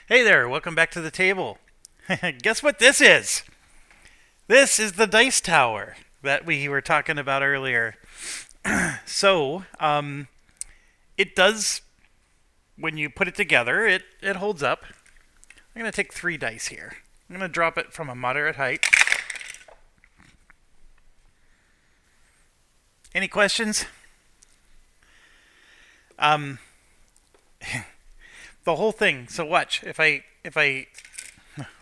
Hey there, welcome back to the table. Guess what this is? This is the dice tower that we were talking about earlier. So, it does, when you put it together, it holds up. I'm going to take 3 dice here. I'm going to drop it from a moderate height. Any questions? Um, the whole thing. So watch.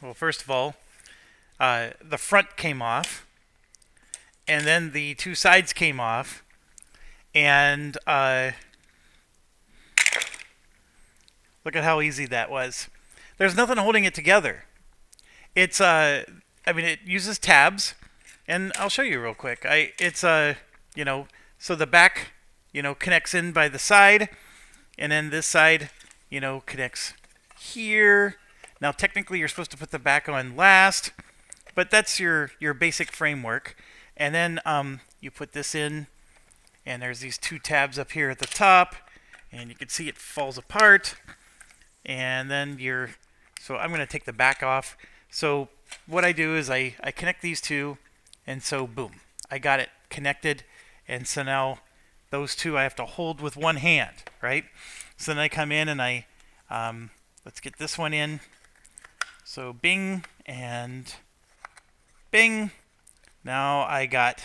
Well, first of all, the front came off, and then the 2 sides came off, and look at how easy that was. There's nothing holding it together. It uses tabs, and I'll show you real quick. So the back, connects in by the side, and then this side, connects here. Now, technically, you're supposed to put the back on last, but that's your basic framework. And then you put this in, and there's these 2 tabs up here at the top, and you can see it falls apart. And then so I'm going to take the back off. So what I do is I connect these 2, and so boom, I got it connected. And so now those 2 I have to hold with one hand, right? So then I come in and let's get this one in. So bing and bing. Now I got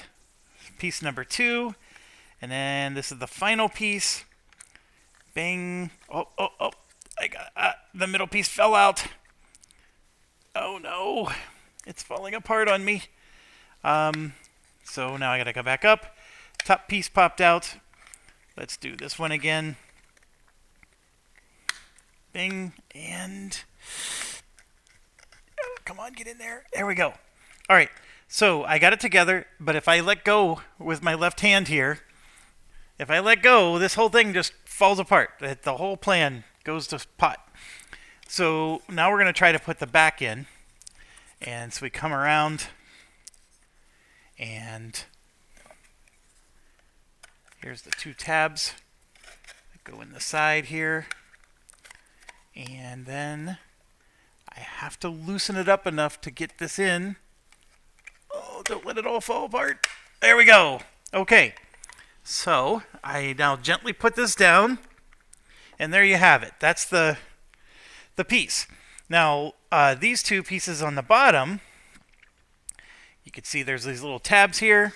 piece number 2, and then this is the final piece. Bing. Oh. I got the middle piece fell out. Oh no, it's falling apart on me. So now I gotta go back up. Top piece popped out. Let's do this one again. Bing, and come on, get in there. There we go. All right, so I got it together, but if I let go with my left hand here, if I let go, this whole thing just falls apart. The whole plan goes to pot. So now we're going to try to put the back in. And so we come around, and here's the 2 tabs that go in the side here. And then I have to loosen it up enough to get this in. Oh, don't let it all fall apart. There we go. Okay. So I now gently put this down, and there you have it. That's the piece. Now, these 2 pieces on the bottom, you can see there's these little tabs here.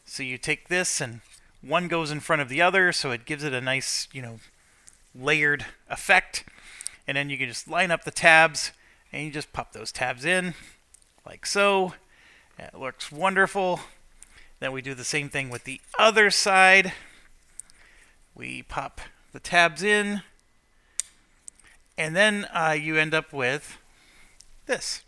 So you take this, and one goes in front of the other, so it gives it a nice, layered effect. And then you can just line up the tabs, and you just pop those tabs in, like so. It looks wonderful. Then we do the same thing with the other side. We pop the tabs in, and then you end up with this.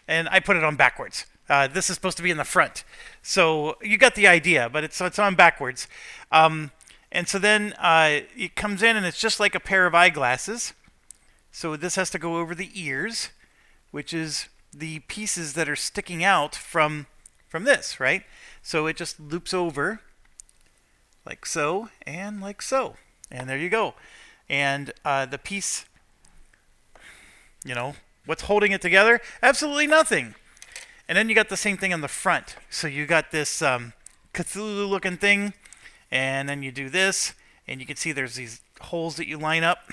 And I put it on backwards. This is supposed to be in the front. So you got the idea, but it's on backwards. And so then it comes in, and it's just like a pair of eyeglasses. So this has to go over the ears, which is the pieces that are sticking out from this, right? So it just loops over like so and like so. And there you go. And the piece, what's holding it together? Absolutely nothing. And then you got the same thing on the front. So you got this Cthulhu looking thing, and then you do this, and you can see there's these holes that you line up,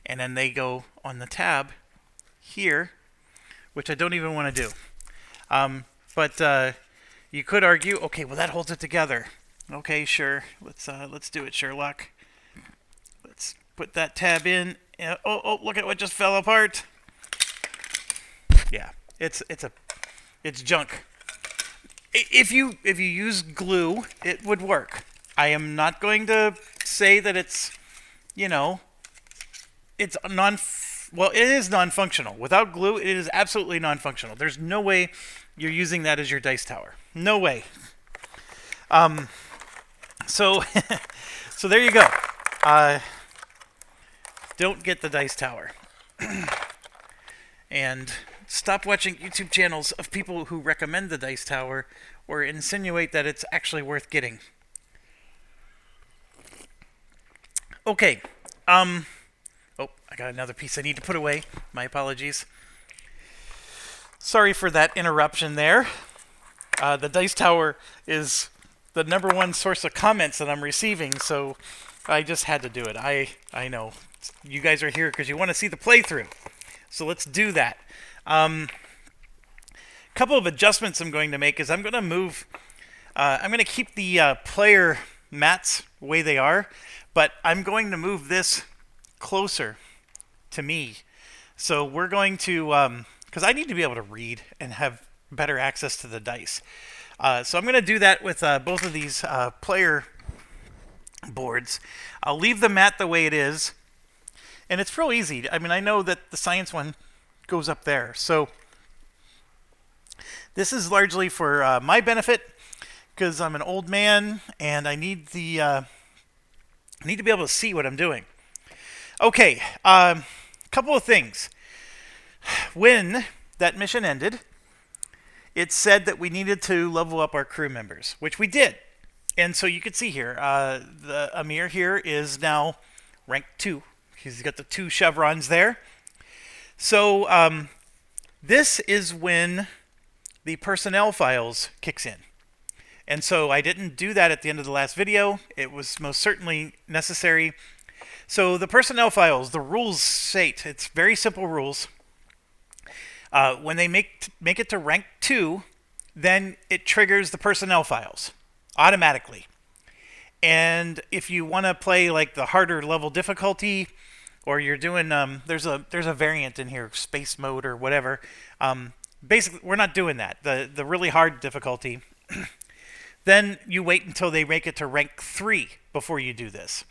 and then they go on the tab here, which I don't even want to do. But you could argue, okay, well that holds it together. Okay, sure. Let's do it, Sherlock. Let's put that tab in. Oh, look at what just fell apart. Yeah, it's junk. If you use glue, it would work. I am not going to say that it's well, it is non-functional. Without glue, it is absolutely non-functional. There's no way you're using that as your dice tower. No way. So so there you go. Don't get the dice tower. And stop watching YouTube channels of people who recommend the dice tower or insinuate that it's actually worth getting. Okay. Oh, I got another piece I need to put away. My apologies. Sorry for that interruption there. The Dice Tower is the #1 source of comments that I'm receiving, so I just had to do it. I know. You guys are here because you want to see the playthrough. So let's do that. Couple of adjustments I'm going to make is I'm going to move... I'm going to keep the player mats the way they are, but I'm going to move this closer to me. So we're going to... because I need to be able to read and have better access to the dice. So I'm going to do that with both of these player boards. I'll leave the mat the way it is, and it's real easy. I mean, I know that the science one goes up there, so this is largely for my benefit because I'm an old man and I need the I need to be able to see what I'm doing. Okay, couple of things. When that mission ended, it said that we needed to level up our crew members, which we did. And so you can see here, the Amir here is now rank 2. He's got the 2 chevrons there. So this is when the personnel files kicks in. And so I didn't do that at the end of the last video. It was most certainly necessary. So the personnel files, the rules state, it's very simple rules. When they make it to rank 2, then it triggers the personnel files automatically. And if you want to play like the harder level difficulty, or you're doing there's a variant in here, space mode or whatever. Basically, we're not doing that. The really hard difficulty. Then you wait until they make it to rank 3 before you do this.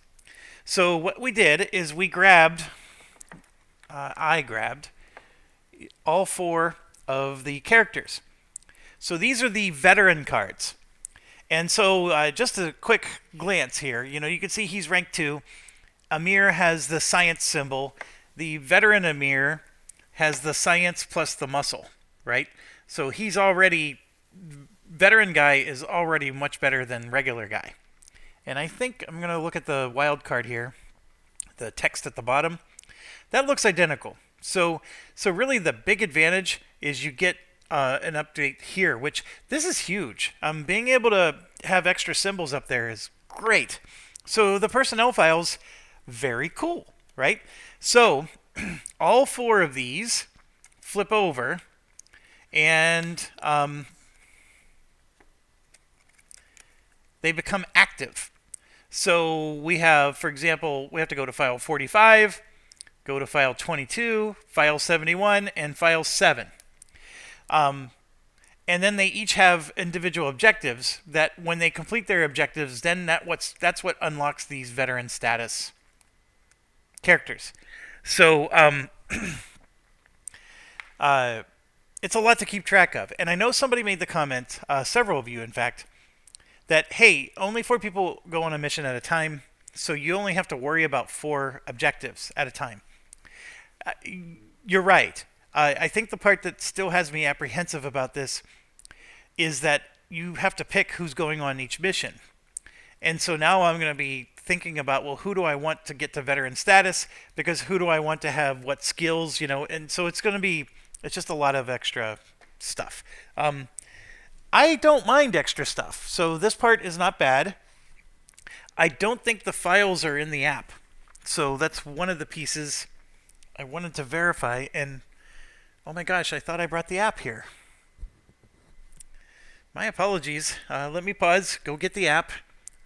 So what we did is we grabbed, I grabbed all 4 of the characters. So these are the veteran cards. And so just a quick glance here, you can see he's rank 2. Amir has the science symbol. The veteran Amir has the science plus the muscle, right? So he's already, veteran guy is already much better than regular guy. And I think I'm going to look at the wild card here, the text at the bottom. That looks identical. So really the big advantage is you get an update here, which this is huge. Being able to have extra symbols up there is great. So the personnel files, very cool, right? So all 4 of these flip over, and they become active. So we have, for example, we have to go to file 45, go to file 22, file 71, and file 7. And then they each have individual objectives that when they complete their objectives, then that's what unlocks these veteran status characters. So it's a lot to keep track of. And I know somebody made the comment, several of you in fact, that, hey, only 4 people go on a mission at a time, so you only have to worry about 4 objectives at a time. You're right. I think the part that still has me apprehensive about this is that you have to pick who's going on each mission. And so now I'm going to be thinking about, well, who do I want to get to veteran status? Because who do I want to have what skills, And so it's just a lot of extra stuff. I don't mind extra stuff, so this part is not bad. I don't think the files are in the app. So that's one of the pieces I wanted to verify, and oh my gosh, I thought I brought the app here. My apologies. Let me pause, go get the app.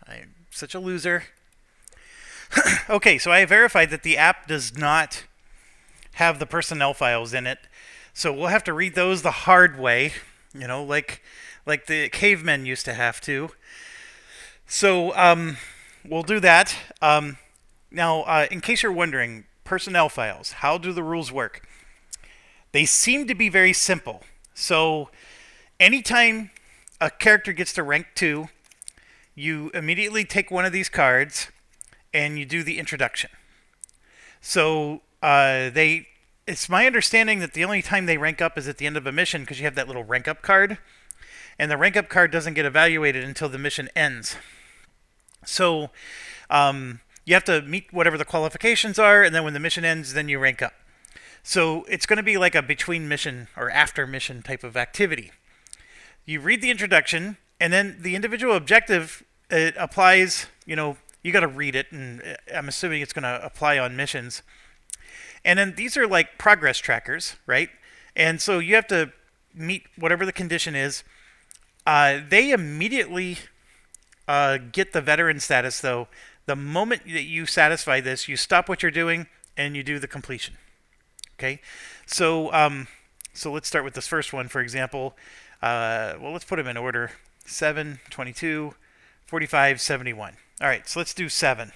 I'm such a loser. Okay, so I verified that the app does not have the personnel files in it. So we'll have to read those the hard way, like the cavemen used to have to. So we'll do that. Now, in case you're wondering, personnel files, how do the rules work? They seem to be very simple. So anytime a character gets to rank 2, you immediately take one of these cards and you do the introduction. So it's my understanding that the only time they rank up is at the end of a mission, because you have that little rank up card. And the rank up card doesn't get evaluated until the mission ends. So you have to meet whatever the qualifications are, and then when the mission ends, then you rank up. So it's going to be like a between mission or after mission type of activity. You read the introduction, and then the individual objective, it applies, you got to read it, and I'm assuming it's going to apply on missions. And then these are like progress trackers, right? And so you have to meet whatever the condition is. They immediately get the veteran status, though. The moment that you satisfy this, you stop what you're doing and you do the completion. Okay, so let's start with this first one, for example. Let's put them in order. 7, 22, 45, 71. All right, so let's do 7.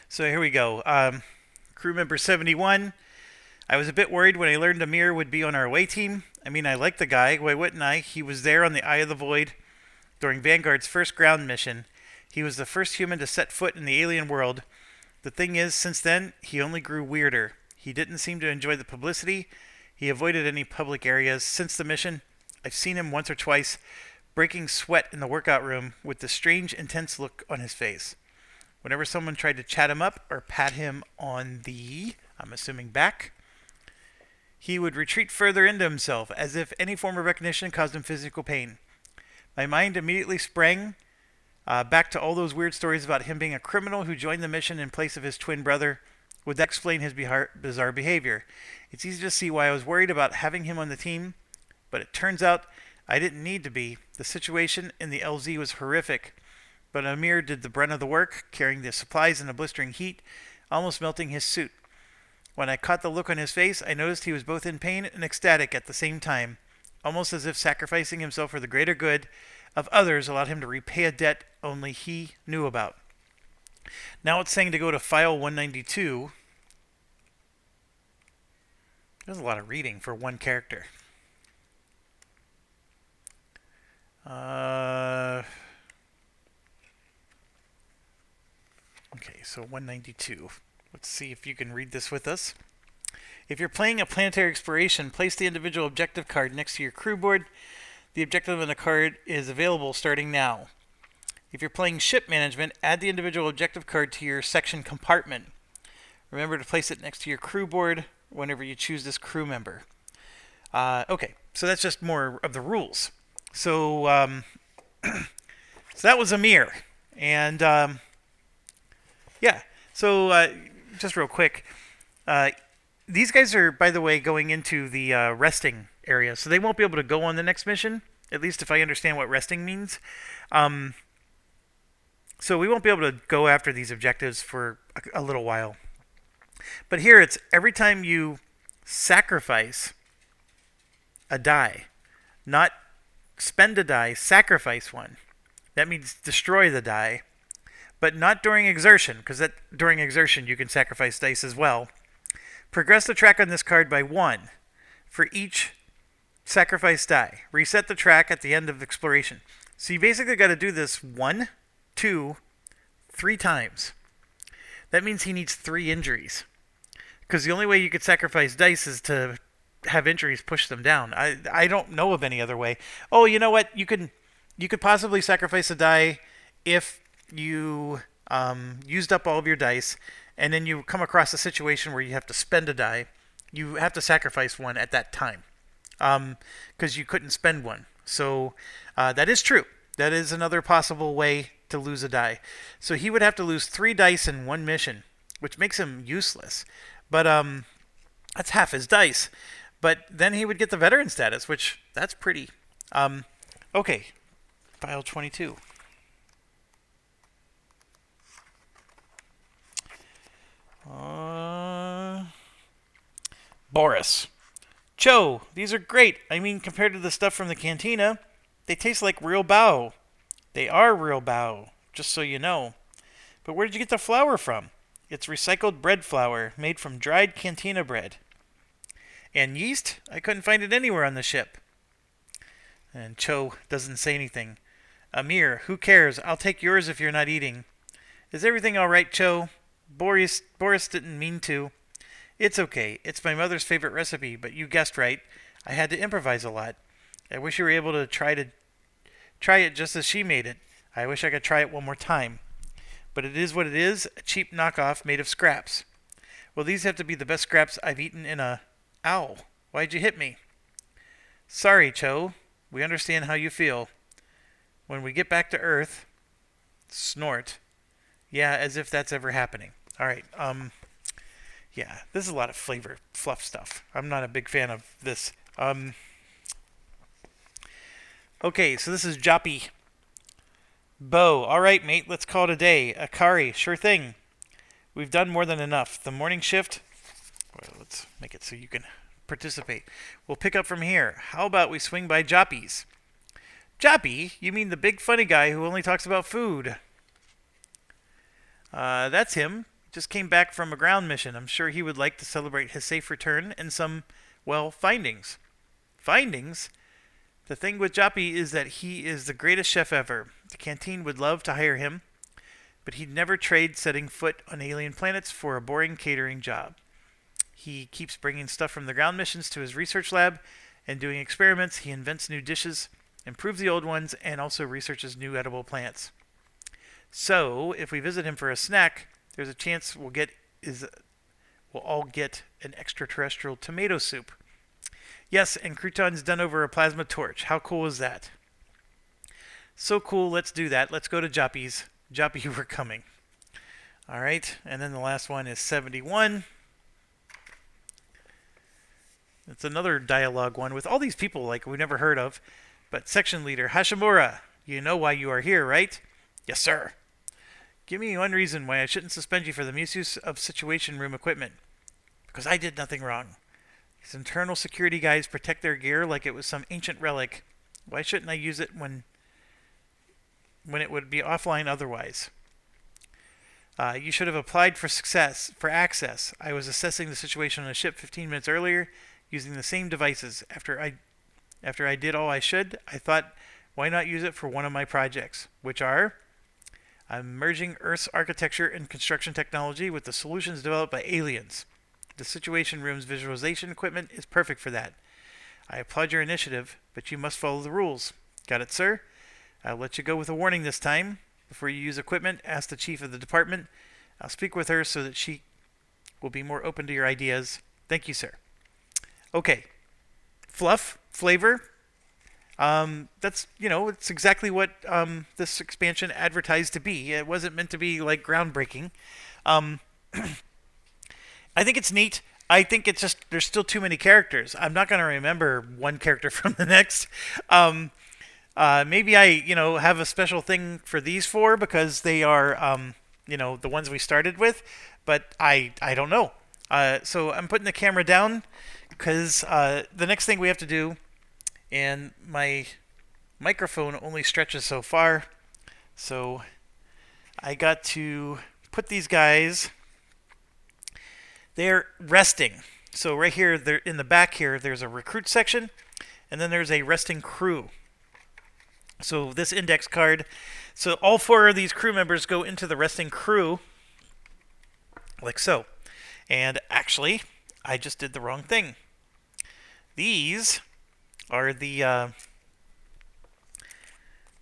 So here we go. Crew member 71. I was a bit worried when I learned Amir would be on our away team. I mean, I like the guy. Why wouldn't I? He was there on the Eye of the Void during Vanguard's first ground mission. He was the first human to set foot in the alien world. The thing is, since then, he only grew weirder. He didn't seem to enjoy the publicity. He avoided any public areas. Since the mission, I've seen him once or twice breaking sweat in the workout room with the strange, intense look on his face. Whenever someone tried to chat him up or pat him on the, I'm assuming, back, he would retreat further into himself, as if any form of recognition caused him physical pain. My mind immediately sprang back to all those weird stories about him being a criminal who joined the mission in place of his twin brother. Would that explain his bizarre behavior? It's easy to see why I was worried about having him on the team, but it turns out I didn't need to be. The situation in the LZ was horrific, but Amir did the brunt of the work, carrying the supplies in the blistering heat, almost melting his suit. When I caught the look on his face, I noticed he was both in pain and ecstatic at the same time, almost as if sacrificing himself for the greater good of others allowed him to repay a debt only he knew about. Now it's saying to go to file 192. There's a lot of reading for one character. Okay, so 192. Let's see if you can read this with us. If you're playing a planetary exploration, place the individual objective card next to your crew board. The objective on the card is available starting now. If you're playing ship management, add the individual objective card to your section compartment. Remember to place it next to your crew board whenever you choose this crew member. Okay, so that's just more of the rules. So, so that was Amir. And, yeah, so just real quick, these guys are, by the way, going into the resting area, so they won't be able to go on the next mission, at least if I understand what resting means. So we won't be able to go after these objectives for a little while. But here it's every time you sacrifice a die, not spend a die, sacrifice one. That means destroy the die, but not during exertion, because during exertion you can sacrifice dice as well. Progress the track on this card by 1 for each sacrifice die. Reset the track at the end of exploration. So you basically got to do this 1, 2, 3 times. That means he needs 3 injuries. Because the only way you could sacrifice dice is to have injuries push them down. I don't know of any other way. Oh, you know what? You could possibly sacrifice a die if you used up all of your dice, and then you come across a situation where you have to spend a die. You have to sacrifice one at that time because you couldn't spend one. So that is true. That is another possible way to lose a die. So he would have to lose 3 dice in one mission, which makes him useless. But that's half his dice. But then he would get the veteran status, which that's pretty. Okay, file 22. Boris. Joe, these are great. I mean, compared to the stuff from the cantina, they taste like real bao. They are real bao, just so you know. But where did you get the flour from? It's recycled bread flour made from dried cantina bread. And yeast? I couldn't find it anywhere on the ship. And Cho doesn't say anything. Amir, who cares? I'll take yours if you're not eating. Is everything all right, Cho? Boris didn't mean to. It's okay. It's my mother's favorite recipe, but you guessed right. I had to improvise a lot. I wish you were able to try it just as she made it. I wish I could try it one more time. but it is what it is, a cheap knockoff made of scraps. Well, these have to be the best scraps I've eaten in a... Ow, why'd you hit me? Sorry, Cho. We understand how you feel. When we get back to Earth... Snort. Yeah, as if that's ever happening. Alright, yeah, this is a lot of flavor, fluff stuff. I'm not a big fan of this. Okay, so this is Joppy. Bo, alright mate, let's call it a day. Akari, sure thing. We've done more than enough. The morning shift... Well, let's make it so you can participate. We'll pick up from here. How about we swing by Joppy's? Joppy? You mean the big funny guy who only talks about food? That's him. Just came back from a ground mission. I'm sure he would like to celebrate his safe return and some, well, findings. Findings? The thing with Joppy is that he is the greatest chef ever. The canteen would love to hire him, but he'd never trade setting foot on alien planets for a boring catering job. He keeps bringing stuff from the ground missions to his research lab and doing experiments. He invents new dishes, improves the old ones, and also researches new edible plants. So, if we visit him for a snack, there's a chance we'll all get an extraterrestrial tomato soup. Yes, and croutons done over a plasma torch. How cool is that? So cool, let's do that. Let's go to Joppy's. Joppy, we're coming. Alright, and then the last one is 71. It's another dialogue one with all these people like we've never heard of. But section leader, Hashimura, you know why you are here, right? Yes, sir. Give me one reason why I shouldn't suspend you for the misuse of Situation Room equipment. Because I did nothing wrong. These internal security guys protect their gear like it was some ancient relic. Why shouldn't I use it when it would be offline otherwise? You should have applied for access. I was assessing the situation on a ship 15 minutes earlier using the same devices. After I did all I should, I thought, why not use it for one of my projects, which are... I'm merging Earth's architecture and construction technology with the solutions developed by aliens. The Situation Room's visualization equipment is perfect for that. I applaud your initiative, but you must follow the rules. Got it, sir? I'll let you go with a warning this time. Before you use equipment, ask the chief of the department. I'll speak with her so that she will be more open to your ideas. Thank you, sir. Okay. Fluff, flavor. That's, it's exactly what this expansion advertised to be. It wasn't meant to be, like, groundbreaking. I think it's neat. I think it's just, there's still too many characters. I'm not going to remember one character from the next. Maybe I, have a special thing for these four because they are, the ones we started with. But I don't know. So I'm putting the camera down because the next thing we have to do... And my microphone only stretches so far, so I got to put these guys, they're resting. So right here, they're in the back here, there's a recruit section, and then there's a resting crew. So this index card, so all four of these crew members go into the resting crew, like so. And actually, I just did the wrong thing. These... are the,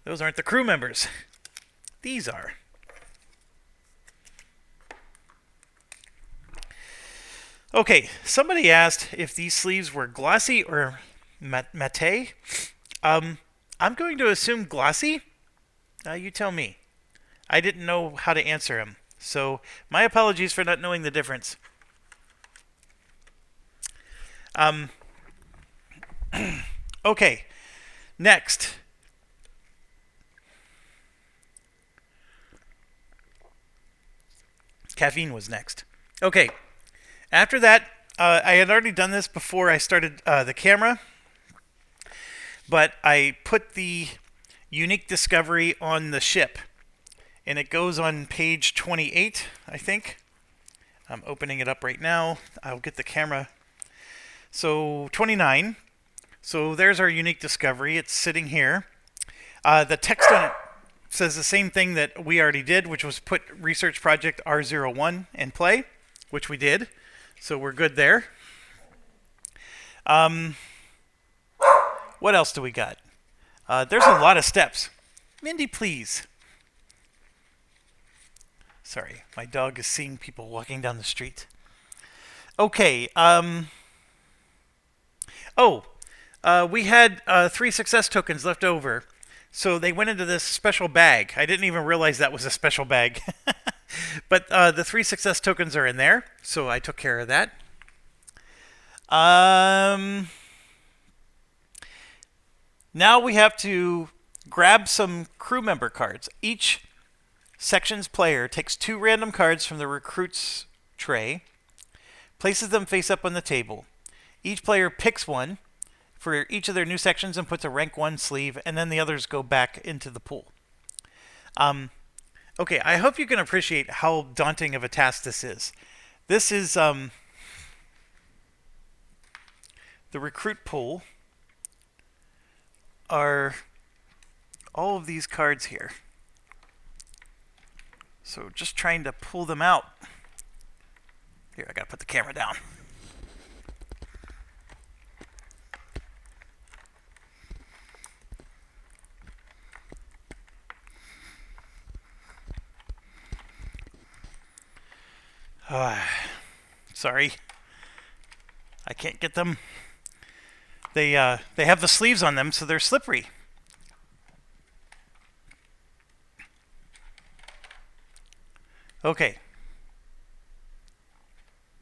those aren't the crew members. These are. Okay, somebody asked if these sleeves were glossy or matte. I'm going to assume glossy. You tell me. I didn't know how to answer him. So, my apologies for not knowing the difference. Okay, next. Caffeine was next. Okay, after that, I had already done this before I started the camera, but I put the unique discovery on the ship, and it goes on page 28, I think. I'm opening it up right now. I'll get the camera. So, 29. So there's our unique discovery. It's sitting here. The text on it says the same thing that we already did, which was put research project R01 in play, which we did. So we're good there. What else do we got? There's a lot of steps. Mindy, please. Sorry, my dog is seeing people walking down the street. Okay. We had 3 success tokens left over. So they went into this special bag. I didn't even realize that was a special bag. But the 3 success tokens are in there. So I took care of that. Now we have to grab some crew member cards. Each section's player takes 2 random cards from the recruit's tray, places them face up on the table. Each player picks one for each of their new sections and puts a rank 1 sleeve, and then the others go back into the pool. Okay, I hope you can appreciate how daunting of a task this is. This is the recruit pool are all of these cards here. So just trying to pull them out. Here, I gotta put the camera down. Sorry, I can't get them. They have the sleeves on them, so they're slippery. Okay.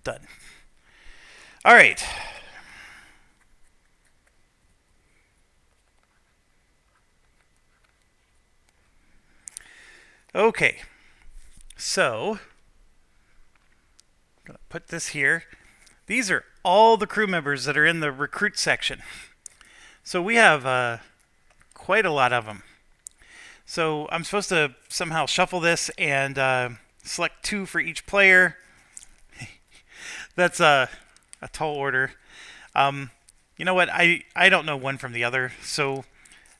Done. All right. Okay. So, I'm going to put this here. These are all the crew members that are in the recruit section. So we have quite a lot of them. So I'm supposed to somehow shuffle this and select 2 for each player. That's a tall order. You know what? I don't know one from the other, so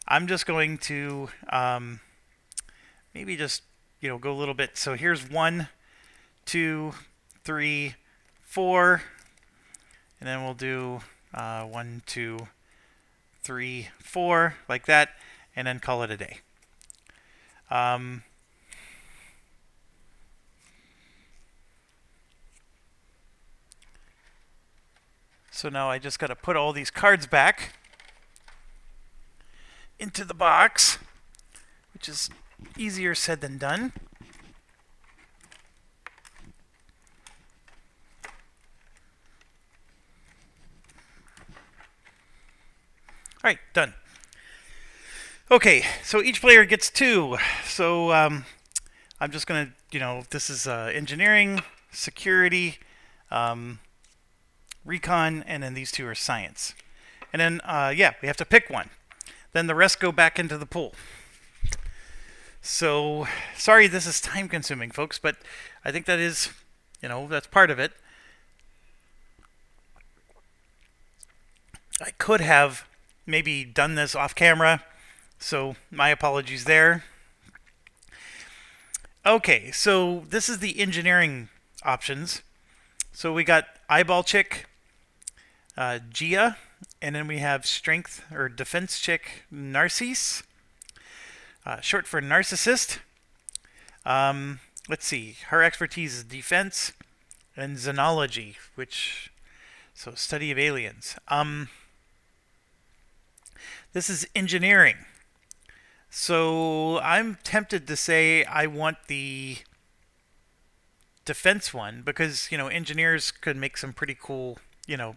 I'm just going to maybe just go a little bit. So here's 1, 2, 3, 4, and then we'll do 1, 2, 3, 4 like that, and then call it a day. So now I just got to put all these cards back into the box, which is easier said than done. All right, done. Okay, so each player gets 2. So I'm just going to, this is engineering, security, recon, and then these 2 are science. And then, we have to pick one. Then the rest go back into the pool. So, sorry this is time consuming, folks, but I think that is, that's part of it. I could have maybe done this off camera, so my apologies there. Okay, so this is the engineering options. So we got Eyeball Chick, Gia, and then we have Strength or Defense Chick, Narcisse, short for Narcissist. Let's see, her expertise is defense and xenology, so study of aliens. This is engineering. So I'm tempted to say I want the defense one because, engineers could make some pretty cool,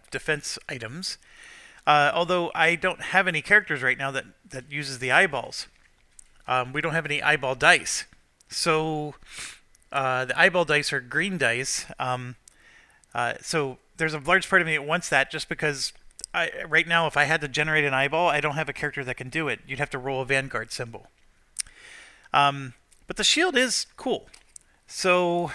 defense items. Although I don't have any characters right now that uses the eyeballs. We don't have any eyeball dice. So the eyeball dice are green dice. So there's a large part of me that wants that just because right now if I had to generate an eyeball, I don't have a character that can do it. You'd have to roll a Vanguard symbol. But the shield is cool. So,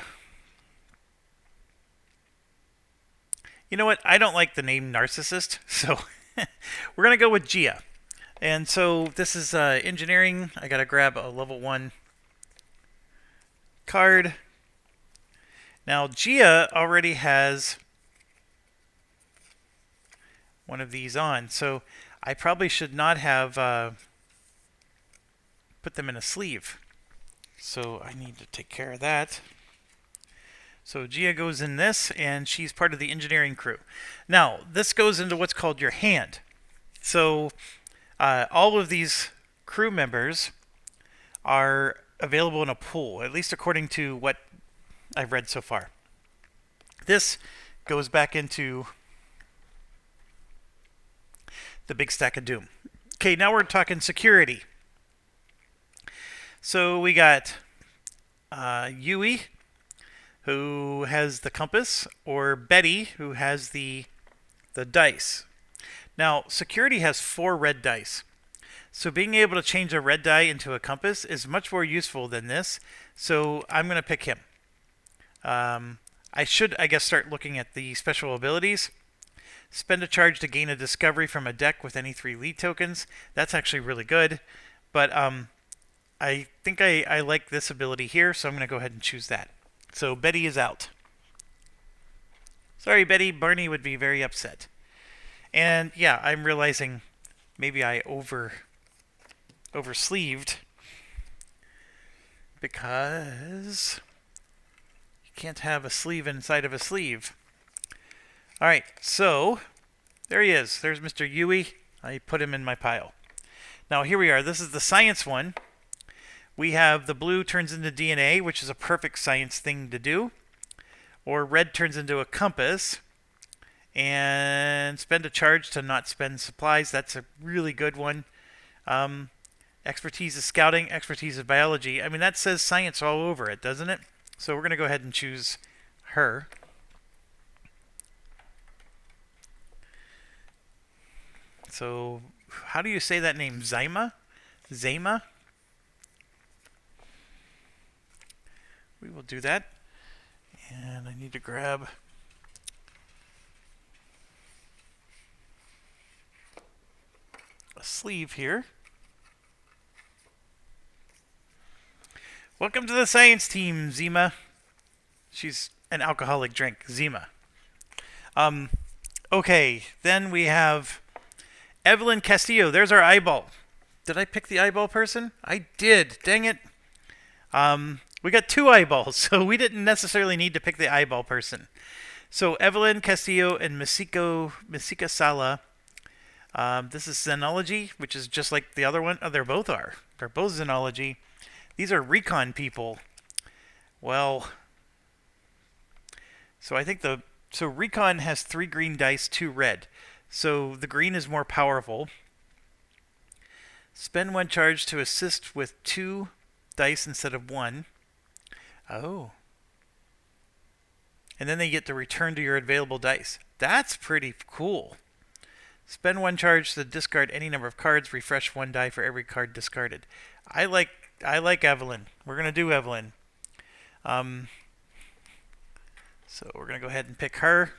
you know what? I don't like the name Narcissist, so we're going to go with Gia. And so this is engineering. I got to grab a level 1 card. Now, Gia already has one of these on, so I probably should not have put them in a sleeve. So I need to take care of that. So Gia goes in this, and she's part of the engineering crew. Now, this goes into what's called your hand. So all of these crew members are available in a pool, at least according to what I've read so far. This goes back into the big stack of doom. Okay, now we're talking security. So we got Yui, who has the compass, or Betty, who has the dice. Now, security has 4 red dice. So being able to change a red die into a compass is much more useful than this. So I'm going to pick him. I should, I guess, start looking at the special abilities. Spend a charge to gain a discovery from a deck with any 3 lead tokens. That's actually really good. But I think I like this ability here, so I'm going to go ahead and choose that. So Betty is out. Sorry, Betty. Barney would be very upset. And yeah, I'm realizing maybe I oversleeved because you can't have a sleeve inside of a sleeve. All right, so there he is. There's Mr. Yui. I put him in my pile. Now here we are. This is the science one. We have the blue turns into DNA, which is a perfect science thing to do. Or red turns into a compass. And spend a charge to not spend supplies. That's a really good one. Expertise is scouting. Expertise is biology. I mean, that says science all over it, doesn't it? So we're going to go ahead and choose her. So how do you say that name? Zyma? Zayma? We will do that. And I need to grab a sleeve here. Welcome to the science team, Zima. She's an alcoholic drink, Zima. Okay, then we have Evelyn Castillo. There's our eyeball. Did I pick the eyeball person? I did. Dang it. We got 2 eyeballs, so we didn't necessarily need to pick the eyeball person. So Evelyn Castillo and Masika Sala. This is Xenology, which is just like the other one. Oh, they both are. They're both Xenology. These are recon people. Well, so I think so recon has 3 green dice, 2 red. So the green is more powerful. Spend 1 charge to assist with 2 dice instead of 1. Oh. And then they get to return to your available dice. That's pretty cool. Spend 1 charge to discard any number of cards. Refresh 1 die for every card discarded. I like Evelyn. We're going to do Evelyn. So we're going to go ahead and pick her.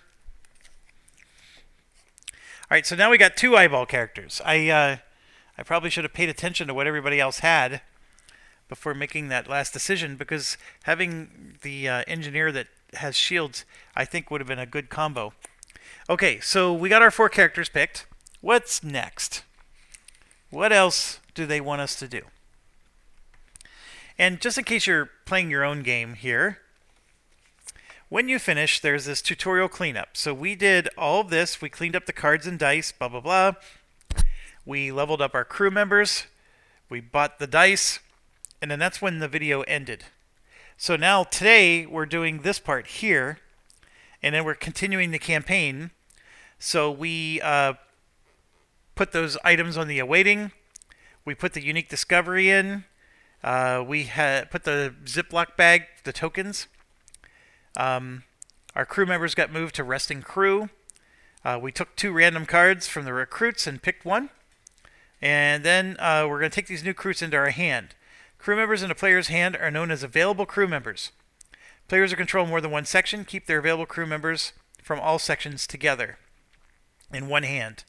All right, so now we got 2 eyeball characters. I probably should have paid attention to what everybody else had before making that last decision, because having the engineer that has shields, I think, would have been a good combo. Okay, so we got our 4 characters picked. What's next? What else do they want us to do? And just in case you're playing your own game here, when you finish, there's this tutorial cleanup. So we did all of this. We cleaned up the cards and dice, blah, blah, blah. We leveled up our crew members. We bought the dice. And then that's when the video ended. So now today we're doing this part here. And then we're continuing the campaign. So we put those items on the awaiting. We put the unique discovery in. We had put the Ziploc bag, the tokens. Our crew members got moved to resting crew. We took 2 random cards from the recruits and picked 1. And then we're going to take these new recruits into our hand. Crew members in a player's hand are known as available crew members. Players who control more than 1 section keep their available crew members from all sections together in 1 hand.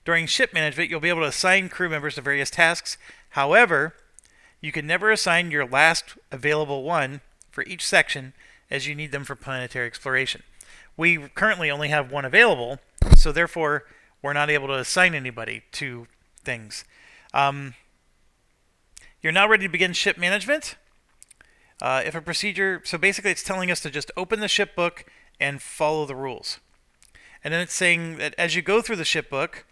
During ship management, you'll be able to assign crew members to various tasks. However, you can never assign your last available one for each section, as you need them for planetary exploration. We currently only have 1 available, so therefore we're not able to assign anybody to things. You're now ready to begin ship management. If a procedure, so basically it's telling us to just open the ship book and follow the rules. And then it's saying that as you go through the ship book,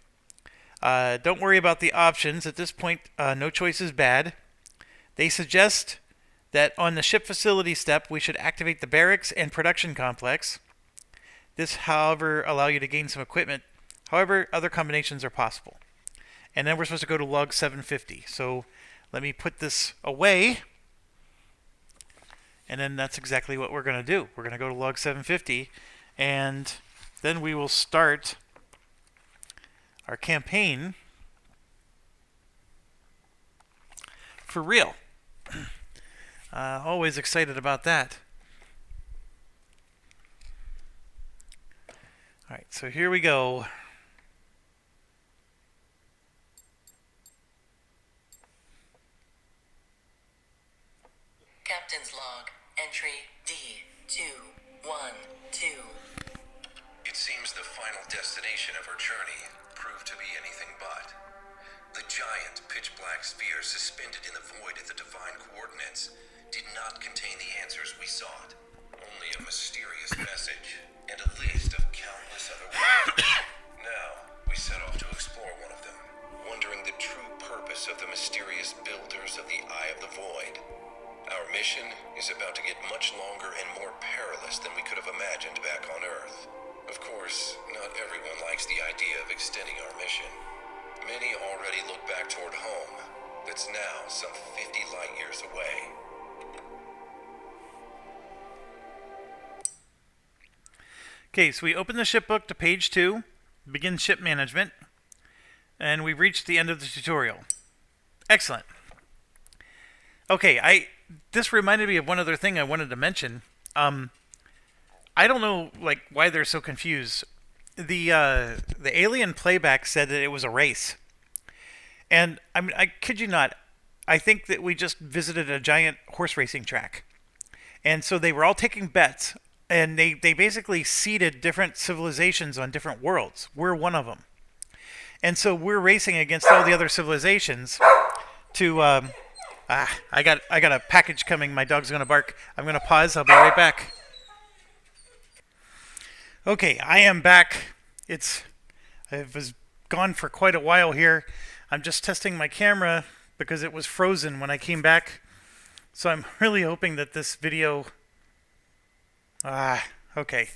don't worry about the options. At this point, no choice is bad. They suggest that on the ship facility step, we should activate the barracks and production complex. This, however, allow you to gain some equipment. However, other combinations are possible. And then we're supposed to go to log 750. So let me put this away. And then that's exactly what we're going to do. We're going to go to log 750. And then we will start our campaign for real. Always excited about that. All right, so here we go. Captain's log, entry D212. It seems the final destination of our journey proved to be anything but. The giant pitch-black sphere suspended in the void at the divine coordinates did not contain the answers we sought. Only a mysterious message and a list of countless other words. Now, we set off to explore one of them, wondering the true purpose of the mysterious builders of the Eye of the Void. Our mission is about to get much longer and more perilous than we could have imagined back on Earth. Of course, not everyone likes the idea of extending our mission. Many already look back toward home, that's now some 50 light years away. Okay, so we open the ship book to page 2, begin ship management, and we've reached the end of the tutorial. Excellent. Okay, this reminded me of one other thing I wanted to mention. I don't know why they're so confused. The alien playback said that it was a race, and I mean, I kid you not, I think that we just visited a giant horse racing track, and so they were all taking bets, and they basically seeded different civilizations on different worlds. We're one of them, and so we're racing against all the other civilizations to. I got a package coming. My dog's gonna bark. I'm gonna pause. I'll be right back. Okay, I am back. I was gone for quite a while here. I'm just testing my camera because it was frozen when I came back. So I'm really hoping that this video... okay.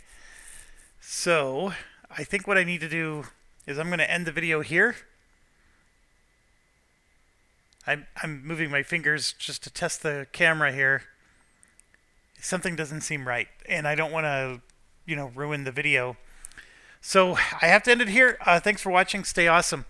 So, I think what I need to do is I'm going to end the video here. I'm moving my fingers just to test the camera here. Something doesn't seem right, and I don't want to, ruin the video. So I have to end it here. Thanks for watching. Stay awesome.